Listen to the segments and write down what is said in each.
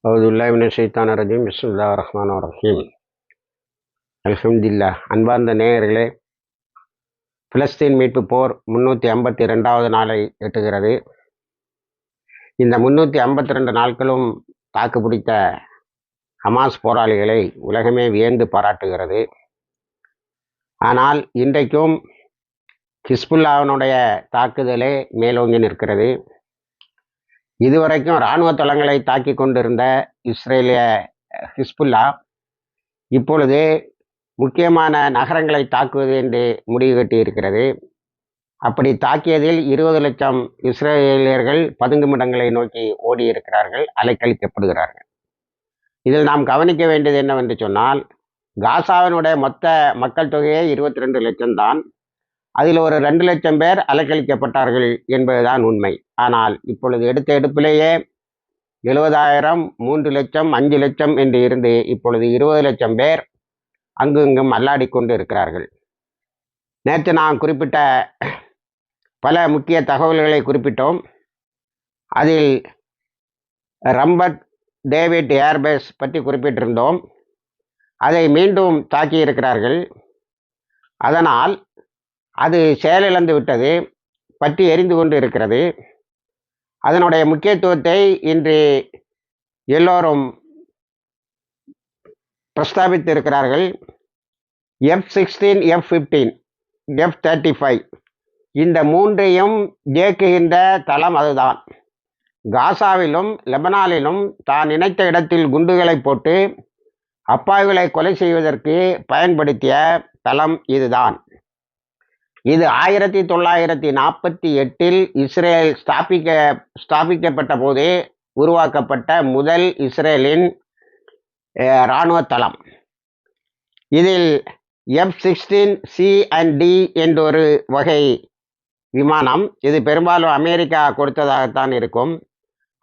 அவுதுல்லாஹி மினஷ் ஷைத்தானிர் ரஜீம். பிஸ்மில்லாஹிர் ரஹ்மானிர் ரஹீம். அல்ஹம்துலில்லாஹ். அன்பார்ந்த நேயர்களே, பிலஸ்தீன் மீட்பு போர் 352வது நாளை எட்டுகிறது. இந்த 352 நாட்களும் தாக்குப்பிடித்த ஹமாஸ் போராளிகளை உலகமே வியந்து பாராட்டுகிறது. ஆனால் இன்றைக்கும் ஹிஸ்புல்லாவினுடைய தாக்குதலே மேலோங்கி நிற்கிறது. இதுவரைக்கும் இராணுவ தளங்களை தாக்கி கொண்டிருந்த இஸ்ரேலிய ஹிஸ்புல்லா இப்பொழுது முக்கியமான நகரங்களை தாக்குவது என்று முடிவு கட்டியிருக்கிறது. அப்படி தாக்கியதில் 20 லட்சம் இஸ்ரேலியர்கள் பதுங்குமிடங்களை நோக்கி ஓடியிருக்கிறார்கள், அலைக்கழிக்கப்படுகிறார்கள். இதில் நாம் கவனிக்க வேண்டியது என்னவென்று சொன்னால், காசாவினுடைய மொத்த மக்கள் தொகையே 22 லட்சம் தான். அதில் ஒரு 2 லட்சம் பேர் அலைக்கழிக்கப்பட்டார்கள் என்பதுதான் உண்மை. ஆனால் இப்பொழுது எடுத்த எடுப்பிலேயே 70,000, 3 லட்சம், 5 லட்சம் என்று இருந்து இப்பொழுது 20 லட்சம் பேர் அங்கு இங்கும் அல்லாடி கொண்டு இருக்கிறார்கள். நேற்று நான் குறிப்பிட்ட பல முக்கிய தகவல்களை குறிப்பிட்டோம். அதில் ரம்பட் டேவிட் ஏர்பேஸ் பற்றி குறிப்பிட்டிருந்தோம். அதை மீண்டும் தாக்கி இருக்கிறார்கள். அதனால் அது செயலிழந்து விட்டது, பற்றி எரிந்து கொண்டு இருக்கிறது. அதனுடைய முக்கியத்துவத்தை இன்று எல்லோரும் பிரஸ்தாபித்திருக்கிறார்கள். F-16, F-15, F-35 இந்த மூன்றையும் இயக்குகின்ற தளம் அதுதான். காசாவிலும் லெபனானிலும் தான் நினைத்த இடத்தில் குண்டுகளை போட்டு அப்பாவிகளை கொலை செய்வதற்கு பயன்படுத்திய தளம் இதுதான். இது 1948 இஸ்ரேல் ஸ்தாபிக்கப்பட்ட போதே உருவாக்கப்பட்ட முதல் இஸ்ரேலின் இராணுவ தளம். இதில் F-16C&D என்றொரு வகை விமானம், இது பெரும்பாலும் அமெரிக்கா கொடுத்ததாகத்தான் இருக்கும்.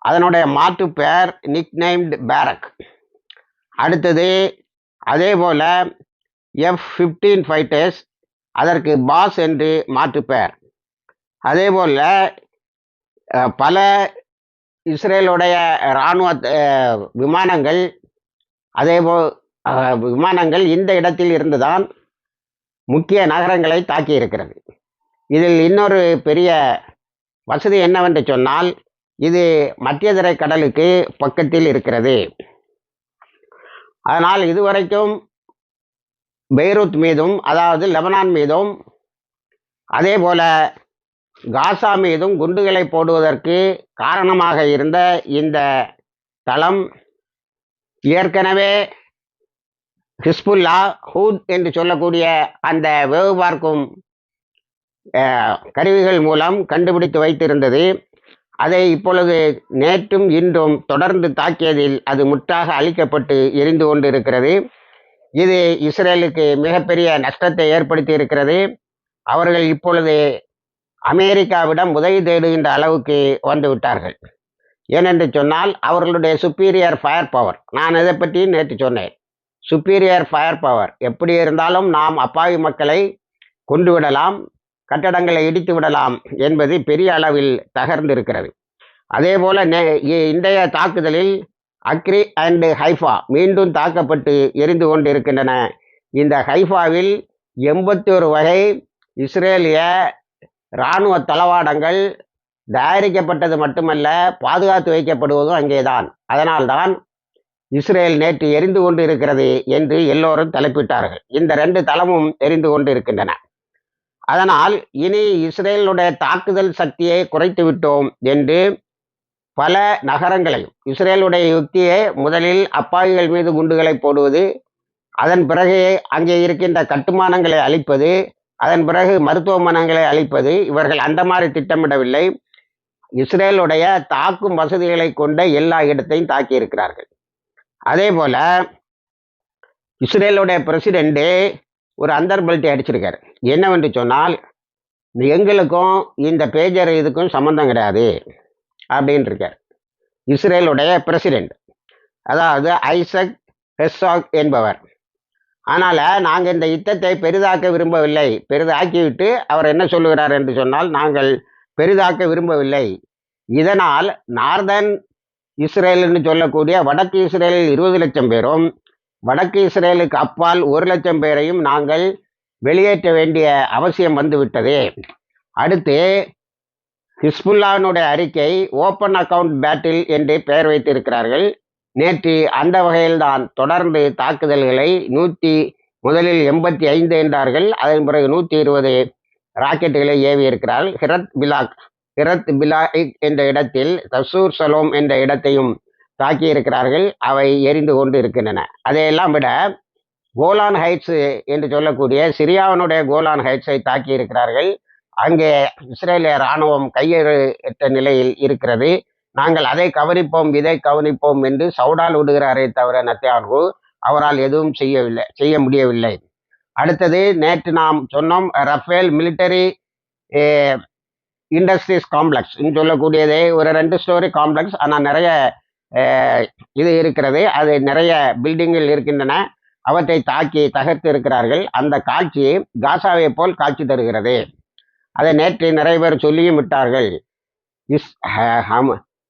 அதனுடைய மாற்று பெயர் நிக்நேம்டு பேரக். அடுத்தது அதே போல F-15 ஃபைட்டர்ஸ், அதற்கு பாஸ் என்று மாற்று பெயர். அதே போல் பல இஸ்ரேலுடைய இராணுவ விமானங்கள் விமானங்கள் இந்த இடத்தில் இருந்துதான் முக்கிய நகரங்களை தாக்கி இருக்கிறது. இதில் இன்னொரு பெரிய வசதி என்னவென்று சொன்னால், இது மத்திய தரை கடலுக்கு பக்கத்தில் இருக்கிறது. அதனால் இதுவரைக்கும் பெய்ரூத் மீதும், அதாவது லெபனான் மீதும், அதே போல காசா மீதும் குண்டுகளை போடுவதற்கு காரணமாக இருந்த இந்த தளம் ஏற்கனவே ஹிஸ்புல்லா ஹூத் என்று சொல்லக்கூடிய அந்த வேவு பார்க்கும் கருவிகள் மூலம் கண்டுபிடித்து வைத்திருந்தது. அதை இப்பொழுது நேற்றும் இன்றும் தொடர்ந்து தாக்கியதில் அது முற்றாக அழிக்கப்பட்டு எரிந்து கொண்டு இருக்கிறது. இது இஸ்ரேலுக்கு மிகப்பெரிய நஷ்டத்தை ஏற்படுத்தி இருக்கிறது. அவர்கள் இப்பொழுது அமெரிக்காவிடம் உதவி தேடுகின்ற அளவுக்கு வந்து விட்டார்கள். ஏனென்று சொன்னால், அவர்களுடைய சுப்பீரியர் ஃபயர் பவர், நான் இதை பற்றி நேற்று சொன்னேன். சுப்பீரியர் ஃபயர் பவர் எப்படி இருந்தாலும் நாம் அப்பாவி மக்களை கொண்டு விடலாம், கட்டடங்களை இடித்து விடலாம் என்பது பெரிய அளவில் தகர்ந்திருக்கிறது. அதே போல இன்றைய தாக்குதலில் அக்ரி அண்ட் ஹைஃபா மீண்டும் தாக்கப்பட்டு எரிந்து கொண்டு இருக்கின்றன. இந்த ஹைஃபாவில் 81 வகை இஸ்ரேலிய இராணுவ தளவாடங்கள் தயாரிக்கப்பட்டது மட்டுமல்ல, பாதுகாத்து வைக்கப்படுவதும் அங்கேதான். அதனால்தான் இஸ்ரேல் நேற்று எரிந்து கொண்டு இருக்கிறது என்று எல்லோரும் தலைப்பிட்டார்கள். இந்த 2 தளமும் எரிந்து கொண்டு இருக்கின்றன. அதனால் இனி இஸ்ரேலுடைய தாக்குதல் சக்தியை குறைத்து விட்டோம் என்று பல நகரங்களையும், இஸ்ரேலுடைய யுக்தியை முதலில் அப்பாவிகள் மீது குண்டுகளை போடுவது, அதன் பிறகு அங்கே இருக்கின்ற கட்டுமானங்களை அழிப்பது, அதன் பிறகு மருத்துவமனைகளை அழிப்பது. இவர்கள் அந்த மாதிரி திட்டமிடவில்லை. இஸ்ரேலுடைய தாக்கும் வசதிகளை கொண்ட எல்லா இடத்தையும் தாக்கி இருக்கிறார்கள். அதே போல இஸ்ரேலுடைய பிரசிடென்ட் ஒரு அந்தர்பல்ட்டி அடிச்சிருக்காரு. என்னவென்று சொன்னால், எங்களுக்கும் இந்த பேஜர் இதுக்கும் சம்பந்தம் கிடையாது அப்படின்னு இருக்கார் இஸ்ரேலுடைய பிரசிடென்ட், அதாவது ஐசக் ஹெர்சாக் என்பவர். ஆனால் நாங்கள் இந்த யுத்தத்தை பெரிதாக்க விரும்பவில்லை. பெரிதாக்கிவிட்டு அவர் என்ன சொல்லுகிறார் என்று சொன்னால், நாங்கள் பெரிதாக்க விரும்பவில்லை. இதனால் நார்தன் இஸ்ரேல்னு சொல்லக்கூடிய வடக்கு இஸ்ரேலில் 20 லட்சம் பேரும், வடக்கு இஸ்ரேலுக்கு அப்பால் 1 லட்சம் பேரையும் நாங்கள் வெளியேற்ற வேண்டிய அவசியம் வந்துவிட்டது. அடுத்து ஹிஸ்புல்லாவினுடைய அறிக்கை ஓப்பன் அக்கவுண்ட் பேட்டில் என்று பெயர் வைத்திருக்கிறார்கள். நேற்று அந்த வகையில்தான் தொடர்ந்து தாக்குதல்களை முதலில் 85 என்றார்கள், அதன் பிறகு 120 ராக்கெட்டுகளை ஏவி இருக்கிறார்கள். ஹிரத் பிலாயிக் என்ற இடத்தில் தசூர் சலோம் என்ற இடத்தையும் தாக்கி இருக்கிறார்கள். அவை எரிந்து கொண்டு இருக்கின்றன. அதையெல்லாம் விட கோலான் ஹைட்ஸ் என்று சொல்லக்கூடிய சிரியாவினுடைய கோலான் ஹைட்ஸை தாக்கி இருக்கிறார்கள். அங்கே இஸ்ரேலிய இராணுவம் கையெழுத்த நிலையில் இருக்கிறது. நாங்கள் அதை கவனிப்போம் இதை கவனிப்போம் என்று சவுடால் விடுகிறாரே தவிர நெத்தன்யாஹு அவரால் எதுவும் செய்ய முடியவில்லை. அடுத்தது நேற்று நாம் சொன்னோம், ரஃபேல் மிலிட்டரி இண்டஸ்ட்ரீஸ் காம்ப்ளெக்ஸ் சொல்லக்கூடியதே ஒரு 2 ஸ்டோரி காம்ப்ளெக்ஸ். ஆனால் நிறைய இது இருக்கிறது, அது நிறைய பில்டிங்கில் இருக்கின்றன. அவற்றை தாக்கி தகர்த்து இருக்கிறார்கள். அந்த காட்சி காசாவை போல் காட்சி தருகிறது. அதை நேற்று நிறைய பேர் சொல்லியும் விட்டார்கள்.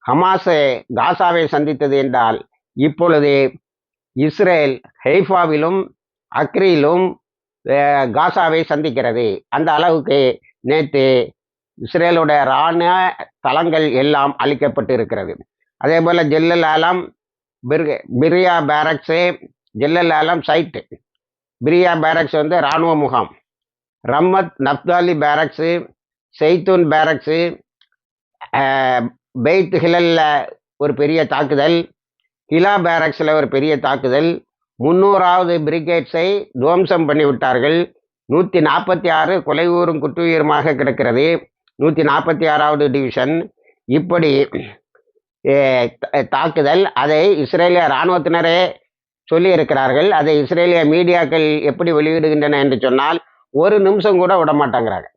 ஹமாஸ் காசாவை சந்தித்தது என்றால் இப்பொழுது இஸ்ரேல் ஹைஃபாவிலும் அக்ரியிலும் காசாவை சந்திக்கிறது. அந்த அளவுக்கு நேற்று இஸ்ரேலுடைய இராணுவ தளங்கள் எல்லாம் அழிக்கப்பட்டு இருக்கிறது. அதே போல் ஜெல்லல் ஆலம் பிரியா பேரக்ஸு, ஜெல்லல் ஆலம் சைட்டு, பிரியா பேரக்ஸ் இராணுவ முகாம், ரம்மத் நப்தாலி பேரக்ஸு, செய்தூன் பேரக்ஸு, பெய்த் ஹிலல்ல ஒரு பெரிய தாக்குதல், ஹிலா பேரக்ஸில் ஒரு பெரிய தாக்குதல், 300வது பிரிகேட்ஸை துவம்சம் பண்ணிவிட்டார்கள். 146 கொலையூரும் குற்றுயிருமாக கிடக்கிறது. 146வது டிவிஷன். இப்படி தாக்குதல், அதை இஸ்ரேலிய இராணுவத்தினரே சொல்லி இருக்கிறார்கள். அதை இஸ்ரேலிய மீடியாக்கள் எப்படி வெளியிடுகின்றன என்று சொன்னால், ஒரு நிமிஷம் கூட விட மாட்டாங்கிறாங்க.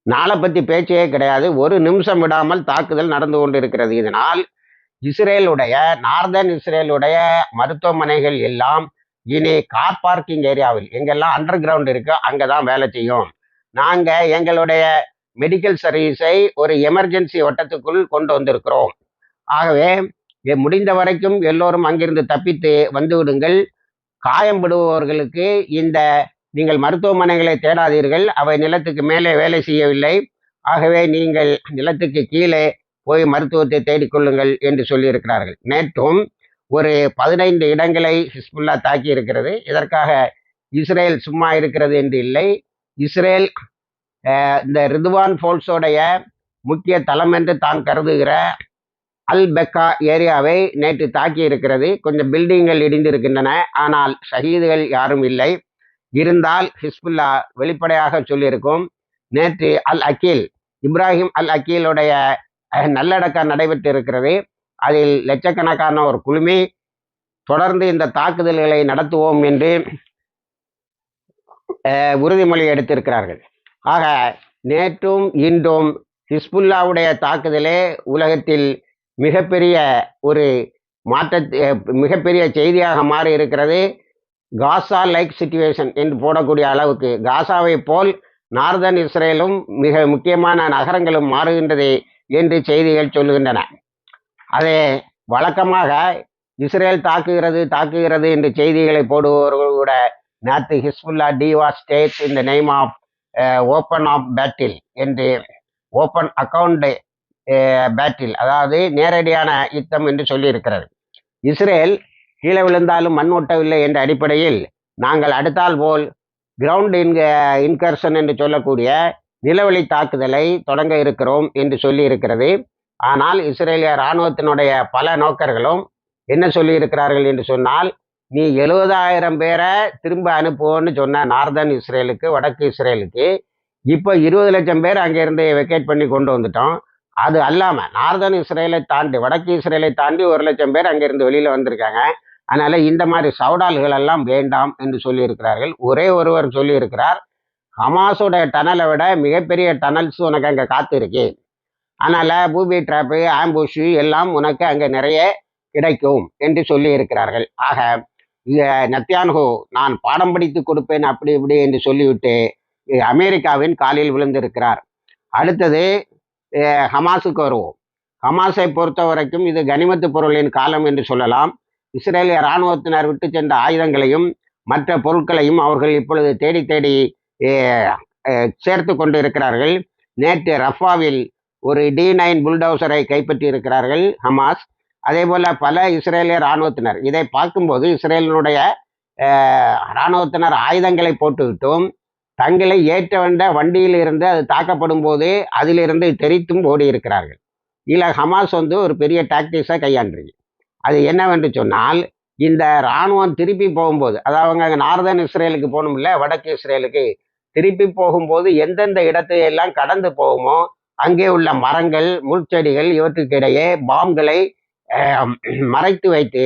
நாளை பற்றி பேச்சே கிடையாது. ஒரு நிமிஷம் விடாமல் தாக்குதல் நடந்து கொண்டு இருக்கிறது. இதனால் இஸ்ரேலுடைய நார்தன் இஸ்ரேலுடைய மருத்துவமனைகள் எல்லாம் இனி கார் பார்க்கிங் ஏரியாவில் எங்கெல்லாம் அண்டர் கிரவுண்ட் இருக்கோ அங்கே தான் வேலை செய்யும். நாங்கள் எங்களுடைய மெடிக்கல் சர்வீஸை ஒரு எமர்ஜென்சி வட்டத்துக்குள் கொண்டு வந்திருக்கிறோம். ஆகவே முடிந்த வரைக்கும் எல்லோரும் அங்கிருந்து தப்பித்து வந்து விடுங்கள். காயம்படுபவர்களுக்கு நீங்கள் மருத்துவமனைகளை தேடாதீர்கள், அவை நிலத்துக்கு மேலே வேலை செய்யவில்லை. ஆகவே நீங்கள் நிலத்துக்கு கீழே போய் மருத்துவத்தை தேடிக்கொள்ளுங்கள் என்று சொல்லியிருக்கிறார்கள். நேற்றும் ஒரு 15 இடங்களை ஹிஸ்புல்லா தாக்கி இருக்கிறது. இதற்காக இஸ்ரேல் சும்மா இருக்கிறது என்று இல்லை. இஸ்ரேல் இந்த ரிதுவான் ஃபோல்ஸோடைய முக்கிய தளம் என்று தான் கருதுகிற அல் பெக்கா ஏரியாவை நேற்று தாக்கி இருக்கிறது. கொஞ்சம் பில்டிங்கள் இடிந்திருக்கின்றன, ஆனால் ஷஹீதுகள் யாரும் இல்லை. இருந்தால் ஹிஸ்புல்லா வெளிப்படையாக சொல்லியிருக்கும். நேற்று இப்ராஹிம் அல் அக்கீலுடைய நல்லடக்கம் நடைபெற்று இருக்கிறது. அதில் லட்சக்கணக்கான ஒரு குழுமி தொடர்ந்து இந்த தாக்குதல்களை நடத்துவோம் என்று உறுதிமொழி எடுத்திருக்கிறார்கள். ஆக நேற்றும் இன்றும் ஹிஸ்புல்லாவுடைய தாக்குதலே உலகத்தில் மிகப்பெரிய ஒரு மிகப்பெரிய செய்தியாக மாறி இருக்கிறது. காசா லைக் சிச்சுவேஷன் என்று போடக்கூடிய அளவுக்கு காசாவை போல் நார்தன் இஸ்ரேலும் மிக முக்கியமான நகரங்களும் மாறுகின்றது என்று செய்திகள் சொல்லுகின்றன. அதே வழக்கமாக இஸ்ரேல் தாக்குகிறது என்று செய்திகளை போடுபவர்கள் கூட நேற்று ஹிஸ்புல்லா டிவாஸ்டேட் இந்த name of open of battle என்று ஓப்பன் அக்கவுண்ட் பேட்டில், அதாவது நேரடியான யுத்தம் என்று சொல்லியிருக்கிறது. இஸ்ரேல் கீழே விழுந்தாலும் மண் ஒட்டவில்லை என்ற அடிப்படையில் நாங்கள் அடுத்தால் போல் கிரவுண்ட் இன்கர்ஷன் என்று சொல்லக்கூடிய நிலவழி தாக்குதலை தொடங்க இருக்கிறோம் என்று சொல்லி இருக்கிறது. ஆனால் இஸ்ரேலிய இராணுவத்தினுடைய பல நோக்கர்களும் என்ன சொல்லி இருக்கிறார்கள் என்று சொன்னால், நீ 70,000 பேரை திரும்ப அனுப்புவோன்னு சொன்ன நார்தன் இஸ்ரேலுக்கு, வடக்கு இஸ்ரேலுக்கு இப்போ 20 லட்சம் பேர் அங்கேருந்து வெக்கேட் பண்ணி கொண்டு வந்துட்டோம். அது அல்லாமல் நார்தன் இஸ்ரேலை தாண்டி வடக்கு இஸ்ரேலை தாண்டி 1 லட்சம் பேர் அங்கேருந்து வெளியில் வந்திருக்காங்க. அதனால் இந்த மாதிரி சவுடால்கள் எல்லாம் வேண்டாம் என்று சொல்லியிருக்கிறார்கள். ஒரே ஒருவர் சொல்லியிருக்கிறார், ஹமாஸோடைய டனலை விட மிகப்பெரிய டனல்ஸ் உனக்கு அங்கே காத்திருக்கு, அதனால் பூபி ட்ராப்பு ஆம்புஷு எல்லாம் உனக்கு அங்கே நிறைய கிடைக்கும் என்று சொல்லி இருக்கிறார்கள். ஆக நெத்தன்யாஹு நான் பாடம் படித்து கொடுப்பேன் அப்படி இப்படி என்று சொல்லிவிட்டு அமெரிக்காவின் காலில் விழுந்திருக்கிறார். அடுத்தது ஹமாஸுக்கு வருவோம். ஹமாஸை பொறுத்த வரைக்கும் இது கனிமத்து பொருளின் காலம் என்று சொல்லலாம். இஸ்ரேலிய இராணுவத்தினர் விட்டு சென்ற ஆயுதங்களையும் மற்ற பொருட்களையும் அவர்கள் இப்பொழுது தேடி தேடி சேர்த்து கொண்டு இருக்கிறார்கள். நேற்று ரஃபாவில் ஒரு D9 புல்டோசரை கைப்பற்றி இருக்கிறார்கள் ஹமாஸ். அதே போல பல இஸ்ரேலிய இராணுவத்தினர் இதை பார்க்கும்போது இஸ்ரேலினுடைய இராணுவத்தினர் ஆயுதங்களை போட்டுவிட்டும் தங்களை ஏற்ற வந்த வண்டியில் இருந்து அது தாக்கப்படும் போது அதிலிருந்து தெரித்தும் ஓடி இருக்கிறார்கள். இதில் ஹமாஸ் ஒரு பெரிய டாக்டிக்ஸை கையாண்டுருக்கு. அது என்னவென்று சொன்னால், இந்த இராணுவம் திருப்பி போகும்போது, அதாவது அவங்க நார்தன் இஸ்ரேலுக்கு போகணும்ல, வடக்கு இஸ்ரேலுக்கு திருப்பி போகும்போது எந்தெந்த இடத்தையெல்லாம் கடந்து போகுமோ அங்கே உள்ள மரங்கள் முள்செடிகள் இவற்றுக்கிடையே பாம்களை மறைத்து வைத்து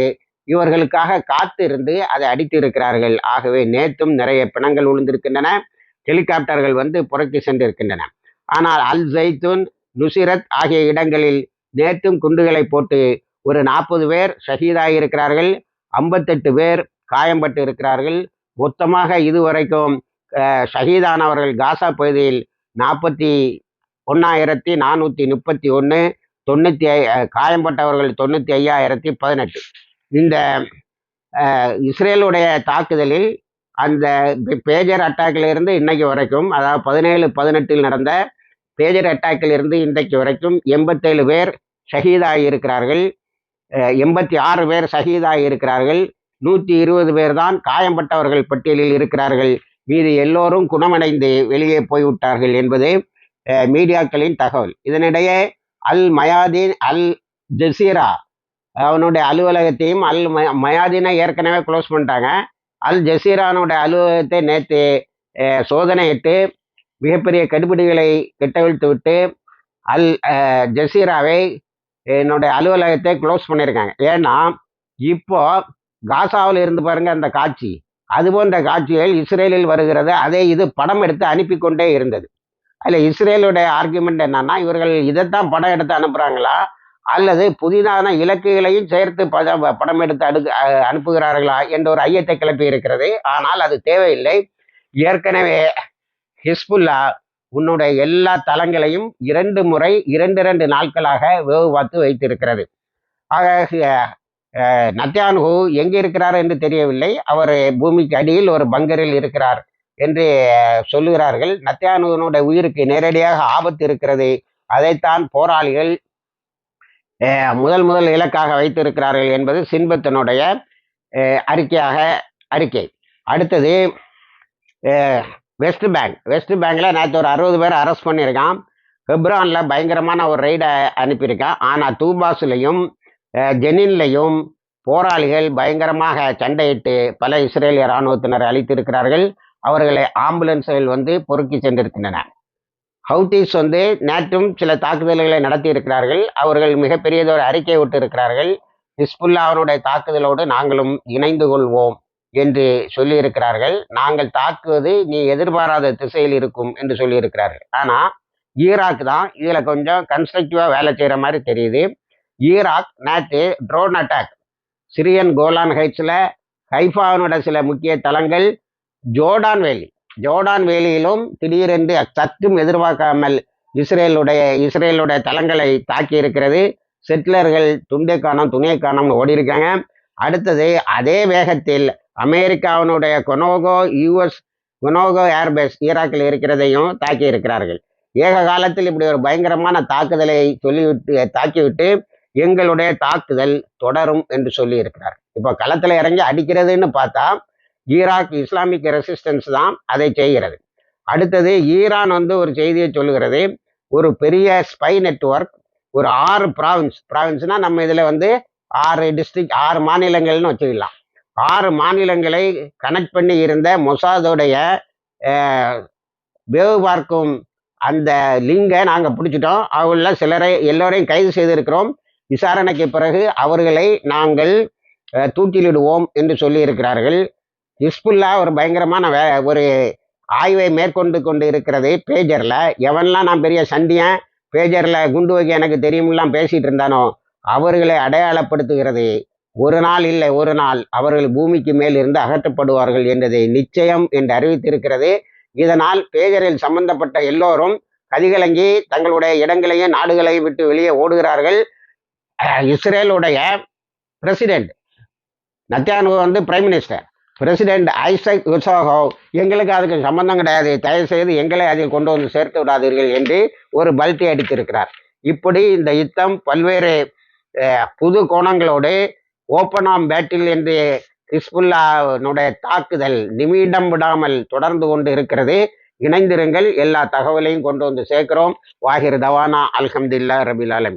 இவர்களுக்காக காத்திருந்து அதை அடித்து இருக்கிறார்கள். ஆகவே நேற்றும் நிறைய பிணங்கள் விழுந்திருக்கின்றன. ஹெலிகாப்டர்கள் புறக்கி சென்றிருக்கின்றன. ஆனால் அல் ஜைத்தூன், நுசிரத் ஆகிய இடங்களில் நேற்றும் குண்டுகளை போட்டு ஒரு 40 பேர் ஷஹீதாகியிருக்கிறார்கள். 58 பேர் காயம்பட்டு இருக்கிறார்கள். மொத்தமாக இதுவரைக்கும் ஷஹீதானவர்கள் காசா பகுதியில் 41,431, காயம்பட்டவர்கள் 95,018. இந்த இஸ்ரேலுடைய தாக்குதலில் அந்த பேஜர் அட்டாக்கில் இருந்து இன்னைக்கு வரைக்கும், அதாவது 17/18 நடந்த பேஜர் அட்டாக்கில் இருந்து இன்றைக்கு வரைக்கும் 87 பேர் ஷஹீதாகி இருக்கிறார்கள். 86 பேர் ஷஹீதாகி இருக்கிறார்கள். 120 பேர் தான் காயம்பட்டவர்கள் பட்டியலில் இருக்கிறார்கள். மீது எல்லோரும் குணமடைந்து வெளியே போய்விட்டார்கள் என்பது மீடியாக்களின் தகவல். இதனிடையே அல் மயாதீன் அல் ஜசீரா அவனுடைய அலுவலகத்தையும் மயாதீனை ஏற்கனவே க்ளோஸ் பண்ணிட்டாங்க. அல் ஜசீரானுடைய அலுவலகத்தை நேற்று சோதனையிட்டு மிகப்பெரிய கடுபிடிகளை கட்டவிழ்த்து விட்டு அல் ஜசீராவை என்னுடைய அலுவலகத்தை க்ளோஸ் பண்ணியிருக்காங்க. ஏன்னா இப்போ காசாவில் இருந்து பாருங்க அந்த காட்சி, அது போன்ற காட்சிகள் இஸ்ரேலில் வருகிறது. அதை இது படம் எடுத்து அனுப்பி கொண்டே இருந்தது. அதில் இஸ்ரேலுடைய ஆர்குமெண்ட் என்னன்னா, இவர்கள் இதைத்தான் படம் எடுத்து அனுப்புகிறாங்களா அல்லது புதிதான இலக்குகளையும் சேர்த்து படம் எடுத்து அனுப்புகிறார்களா என்ற ஒரு ஐயத்தை கிளப்பி இருக்கிறது. ஆனால் அது தேவையில்லை. ஏற்கனவே ஹிஸ்புல்லா உன்னுடைய எல்லா தளங்களையும் 2 முறை 2 நாட்களாக வேவு பார்த்து வைத்திருக்கிறது. ஆக நத்யான்ஹூ எங்கே இருக்கிறார் என்று தெரியவில்லை. அவர் பூமிக்கு அடியில் ஒரு பங்கரில் இருக்கிறார் என்று சொல்லுகிறார்கள். நத்யான்ஹூனுடைய உயிருக்கு நேரடியாக ஆபத்து இருக்கிறது. அதைத்தான் போராளிகள் முதல் இலக்காக வைத்திருக்கிறார்கள் என்பது சின்பத்தினுடைய அறிக்கை. அடுத்தது வெஸ்ட் பேங்கில் நேற்று ஒரு 60 பேர் அரெஸ்ட் பண்ணியிருக்கான். ஹெப்ரானில் பயங்கரமான ஒரு ரெய்டை அனுப்பியிருக்கான். ஆனால் தூபாஸ்லையும் ஜெனின்லையும் போராளிகள் பயங்கரமாக சண்டையிட்டு பல இஸ்ரேலிய இராணுவத்தினர் அழித்திருக்கிறார்கள். அவர்களை ஆம்புலன்ஸ்கள் பொறுக்கி சென்றிருக்கின்றன. ஹவுதீஸ் நேற்றும் சில தாக்குதல்களை நடத்தி இருக்கிறார்கள். அவர்கள் மிகப்பெரியதொரு அறிக்கை விட்டு இருக்கிறார்கள். ஹிஸ்புல்லாவுடைய தாக்குதலோடு நாங்களும் இணைந்து கொள்வோம் என்று சொல்லியிருக்கிறார்கள். நாங்கள் தாக்குவது நீ எதிர்பாராத திசையில் இருக்கும் என்று சொல்லியிருக்கிறார்கள். ஆனால் ஈராக் தான் இதில் கொஞ்சம் கன்ஸ்ட்ரக்டிவாக வேலை செய்கிற மாதிரி தெரியுது. ஈராக் நேற்று ட்ரோன் அட்டாக் சிரியன் கோலான் ஹைட்ஸில், ஹைஃபாவினோட சில முக்கிய தளங்கள், ஜோர்டான் வேலியிலும் திடீரென்று சற்றும் எதிர்பார்க்காமல் இஸ்ரேலுடைய தளங்களை தாக்கி இருக்கிறது. செட்டிலர்கள் துண்டை காணோம் துணியை காணோம்னு ஓடி இருக்காங்க. அடுத்தது அதே வேகத்தில் அமெரிக்காவினுடைய கொனோகோ ஏர்பேஸ் ஈராக்கில் இருக்கிறதையும் தாக்கி இருக்கிறார்கள். ஏக காலத்தில் இப்படி ஒரு பயங்கரமான தாக்குதலை தாக்கிவிட்டு எங்களுடைய தாக்குதல் தொடரும் என்று சொல்லி இருக்கிறார். இப்போ களத்தில் இறங்கி அடிக்கிறதுன்னு பார்த்தா ஈராக் இஸ்லாமிக் ரெசிஸ்டன்ஸ் தான் அதை செய்கிறது. அடுத்தது ஈரான் ஒரு செய்தியை சொல்லுகிறது. ஒரு பெரிய ஸ்பை நெட்வொர்க், ஒரு 6 ப்ராவின்ஸ்னா நம்ம இதில் 6 டிஸ்ட்ரிக்ட் 6 மாநிலங்கள்னு வச்சுக்கலாம். 6 மாநிலங்களை கனெக்ட் பண்ணி இருந்த மொசாதோடைய வேவு பார்க்கும் அந்த லிங்கை நாங்கள் பிடிச்சிட்டோம். அவங்கள எல்லோரையும் கைது செய்திருக்கிறோம். விசாரணைக்கு பிறகு அவர்களை நாங்கள் தூக்கிலிடுவோம் என்று சொல்லி இருக்கிறார்கள். ஹிஸ்புல்லா ஒரு பயங்கரமான ஒரு ஆய்வை மேற்கொண்டு கொண்டு இருக்கிறது. பேஜரில் எவன்லாம் நான் பெரிய சண்டியன், பேஜரில் குண்டு வைக்க எனக்கு தெரியும்லாம் பேசிகிட்டு இருந்தானோ அவர்களை அடையாளப்படுத்துகிறது. ஒரு நாள் இல்லை ஒரு நாள் அவர்கள் பூமிக்கு மேல் இருந்து அகற்றப்படுவார்கள் என்றதை நிச்சயம் என்று அறிவித்திருக்கிறது. இதனால் பேஜரில் சம்பந்தப்பட்ட எல்லோரும் கதிகலங்கி தங்களுடைய இடங்களையும் நாடுகளையும் விட்டு வெளியே ஓடுகிறார்கள். இஸ்ரேலுடைய president Netanyahu prime minister, president Isaac Herzog எங்களுக்கு அதுக்கு சம்பந்தம் கிடையாது, தயவு செய்து எங்களை அதில் கொண்டு வந்து சேர்த்து விடாதீர்கள் என்று ஒரு பல்ட்டி அடித்திருக்கிறார். இப்படி இந்த யுத்தம் பல்வேறு புது கோணங்களோடு ஓப்பன் ஆம் பேட்டில் என்று ஹிஸ்புல்லாவுடைய தாக்குதல் நிமிடம் விடாமல் தொடர்ந்து கொண்டு இருக்கிறது. இணைந்திருங்கள், எல்லா தகவலையும் கொண்டு வந்து சேர்க்கிறோம். வாஹிர் தவானா அல்ஹம்துலில்லாஹி ரபில் ஆலமீன்.